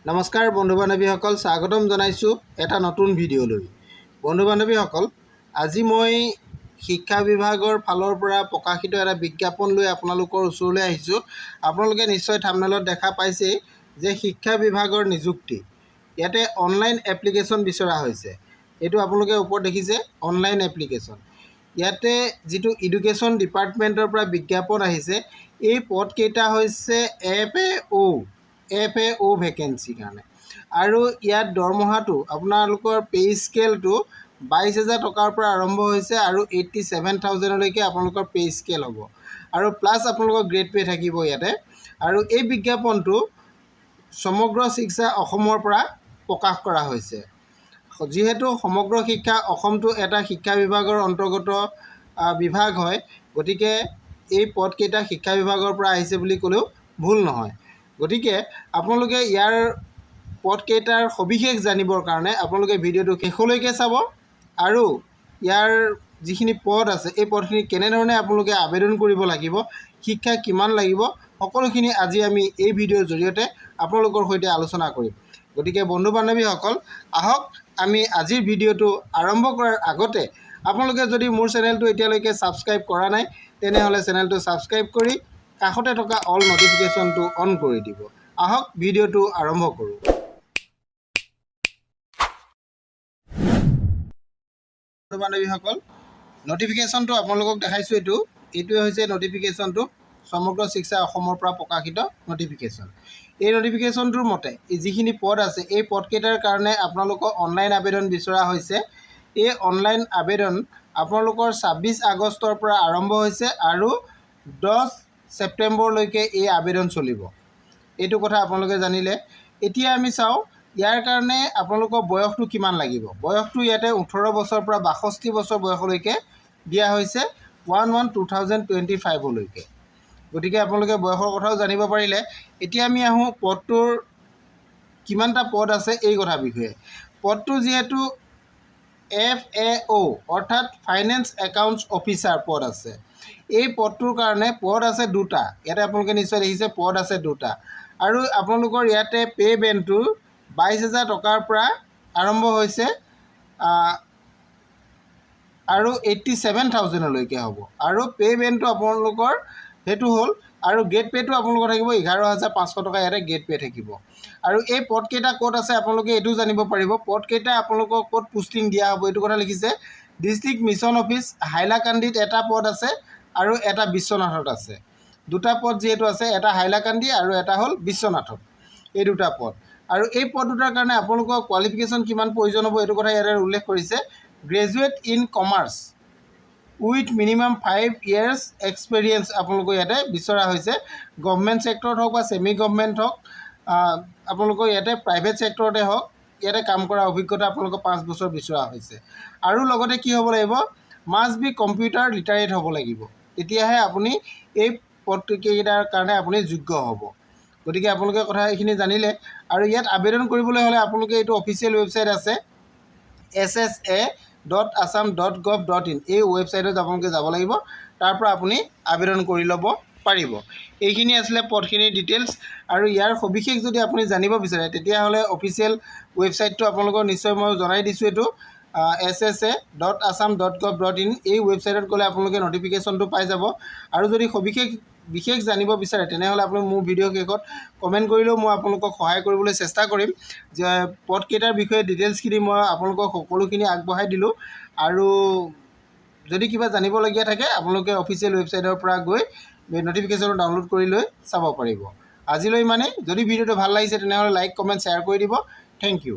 নমস্কাৰ বন্ধু বান্ধৱীসকল, স্বাগতম জনাইছোঁ এটা নতুন ভিডিঅ'লৈ। বন্ধু বান্ধৱীসকল, আজি মই শিক্ষা বিভাগৰ ফালৰ পৰা প্ৰকাশিত এটা বিজ্ঞাপন লৈ আপোনালোকৰ ওচৰলৈ আহিছোঁ। আপোনালোকে নিশ্চয় থাম্বনেইলত দেখা পাইছেই যে শিক্ষা বিভাগৰ নিযুক্তি। ইয়াতে অনলাইন এপ্লিকেশ্যন বিচৰা হৈছে। এইটো আপোনালোকে ওপৰত দেখিছে অনলাইন এপ্লিকেশ্যন। ইয়াতে যিটো এডুকেশ্যন ডিপাৰ্টমেণ্টৰ পৰা বিজ্ঞাপন আহিছে, এই পদকেইটা হৈছে FAO ভেকেঞ্চিৰ কাৰণে। আৰু ইয়াত দৰমহাটো আপোনালোকৰ পে স্কেলটো 22,000 টকাৰ পৰা আৰম্ভ হৈছে আৰু 87,000লৈকে আপোনালোকৰ পে স্কেল হ'ব। আৰু প্লাছ আপোনালোকৰ গ্ৰেড পে থাকিব ইয়াতে। আৰু এই বিজ্ঞাপনটো সমগ্ৰ শিক্ষা অসমৰ পৰা প্ৰকাশ কৰা হৈছে। যিহেতু সমগ্ৰ শিক্ষা অসমটো এটা শিক্ষা বিভাগৰ অন্তৰ্গত বিভাগ হয়, গতিকে এই পদকেইটা শিক্ষা বিভাগৰ পৰা আহিছে বুলি ক'লেও ভুল নহয়। গতিকে আপোনালোকে ইয়াৰ পদকেইটাৰ সবিশেষ জানিবৰ কাৰণে আপোনালোকে ভিডিঅ'টো শেষলৈকে চাব। আৰু ইয়াৰ যিখিনি পদ আছে, এই পদখিনি কেনেধৰণে আপোনালোকে আবেদন কৰিব লাগিব, শিক্ষা কিমান লাগিব, সকলোখিনি আজি আমি এই ভিডিঅ'ৰ জৰিয়তে আপোনালোকৰ সৈতে আলোচনা কৰিম। গতিকে বন্ধু বান্ধৱীসকল, আহক আমি আজিৰ ভিডিঅ'টো আৰম্ভ কৰাৰ আগতে আপোনালোকে যদি মোৰ চেনেলটো এতিয়ালৈকে ছাবস্ক্ৰাইব কৰা নাই, তেনেহ'লে চেনেলটো ছাবস্ক্ৰাইব কৰি কাষতে থকা অল নটিফিকেশ্যনটো অন কৰি দিব। আহক ভিডিঅ'টো আৰম্ভ কৰোঁ। বন্ধু বান্ধৱীসকল, নটিফিকেশ্যনটো আপোনালোকক দেখাইছোঁ। এইটোৱে হৈছে নটিফিকেশ্যনটো, সমগ্ৰ শিক্ষা অসমৰ পৰা প্ৰকাশিত নটিফিকেশ্যন। এই নটিফিকেশ্যনটোৰ মতে যিখিনি পদ আছে, এই পদকেইটাৰ কাৰণে আপোনালোকৰ অনলাইন আবেদন বিচৰা হৈছে। এই অনলাইন আবেদন আপোনালোকৰ 26 আগষ্টৰ পৰা আৰম্ভ হৈছে আৰু 10 ছেপ্টেম্বৰলৈকে এই আবেদন চলিব। এইটো কথা আপোনালোকে জানিলে। এতিয়া আমি চাওঁ ইয়াৰ কাৰণে আপোনালোকৰ বয়সটো কিমান লাগিব। বয়সটো ইয়াতে 18 বছৰৰ পৰা 62 বছৰ বয়সলৈকে দিয়া হৈছে 1/1/2025লৈকে। গতিকে আপোনালোকে বয়সৰ কথাও জানিব পাৰিলে। এতিয়া আমি আহোঁ পদটোৰ কিমানটা পদ আছে এই কথাৰ বিষয়ে। পদটো যিহেতু FAO অৰ্থাৎ ফাইনেন্স একাউণ্টছ অফিচাৰ পদ আছে। এই পদটোৰ কাৰণে পদ আছে দুটা। ইয়াতে আপোনালোকে নিশ্চয় দেখিছে পদ আছে দুটা। আৰু আপোনালোকৰ ইয়াতে পে বেণ্ডটো 22,000 টকাৰ পৰা আৰম্ভ হৈছে আৰু 87,000লৈকে হ'ব। আৰু পে বেণ্ডটো আপোনালোকৰ সেইটো হ'ল। আৰু গেট পে'টো আপোনালোকৰ থাকিব 11,500 টকা। ইয়াতে গেট পে' থাকিব। আৰু এই পদকেইটা ক'ত আছে আপোনালোকে এইটো জানিব পাৰিব। পদকেইটা আপোনালোকক ক'ত পোষ্টিং দিয়া হ'ব এইটো কথা লিখিছে। ডিষ্ট্ৰিক্ট মিছন অফিচ হাইলাকান্দিত এটা পদ আছে আৰু এটা বিশ্বনাথত আছে। দুটা পদ যিহেতু আছে, এটা হাইলাকান্দি আৰু এটা হ'ল বিশ্বনাথত, এই দুটা পদ। আৰু এই পদ দুটাৰ কাৰণে আপোনালোকৰ কোৱালিফিকেশ্যন কিমান প্ৰয়োজন হ'ব এইটো কথা ইয়াতে উল্লেখ কৰিছে। Graduate in commerce with minimum 5 years experience আপোনালোকৰ ইয়াতে বিচৰা হৈছে। গভমেণ্ট ছেক্টৰত হওক বা ছেমি গভমেণ্ট হওক, আপোনালোকৰ ইয়াতে প্ৰাইভেট ছেক্টৰতে হওক, ইয়াতে কাম কৰা অভিজ্ঞতা আপোনালোকৰ 5 বছৰ বিচৰা হৈছে। আৰু লগতে কি হ'ব লাগিব, মাষ্ট বি কম্পিউটাৰ লিটাৰেট হ'ব লাগিব। তেতিয়াহে আপুনি এই পদকেইটাৰ কাৰণে আপুনি যোগ্য হ'ব। গতিকে আপোনালোকে কথা এইখিনি জানিলে। আৰু ইয়াত আবেদন কৰিবলৈ হ'লে আপোনালোকে এইটো অফিচিয়েল ৱেবছাইট আছে ssa.assam.gov.in, এই ৱেবছাইটত আপোনালোকে যাব লাগিব। তাৰ পৰা আপুনি আবেদন কৰি ল'ব পাৰিব। এইখিনি আছিলে পদখিনিৰ ডিটেইলছ। আৰু ইয়াৰ সবিশেষ যদি আপুনি জানিব বিচাৰে তেতিয়াহ'লে অফিচিয়েল ৱেবছাইটটো আপোনালোকক নিশ্চয় মই জনাই দিছোঁ। এইটো ssa.assam.gov.in, এই ৱেবছাইটত গ'লে আপোনালোকে নটিফিকেশ্যনটো পাই যাব। আৰু যদি বিশেষ জানিব বিচাৰে তেনেহ'লে আপুনি মোৰ ভিডিঅ' শেষত কমেণ্ট কৰিলেও মই আপোনালোকক সহায় কৰিবলৈ চেষ্টা কৰিম। যে পদকেইটাৰ বিষয়ে ডিটেইলছখিনি মই আপোনালোকক সকলোখিনি আগবঢ়াই দিলোঁ। আৰু যদি কিবা জানিবলগীয়া থাকে আপোনালোকে অফিচিয়েল ৱেবছাইটৰ পৰা গৈ নটিফিকেশ্যনটো ডাউনলোড কৰি লৈ চাব পাৰিব। আজিলৈ ইমানেই। যদি ভিডিঅ'টো ভাল লাগিছে তেনেহ'লে লাইক, কমেণ্ট, শ্বেয়াৰ কৰি দিব। Thank U.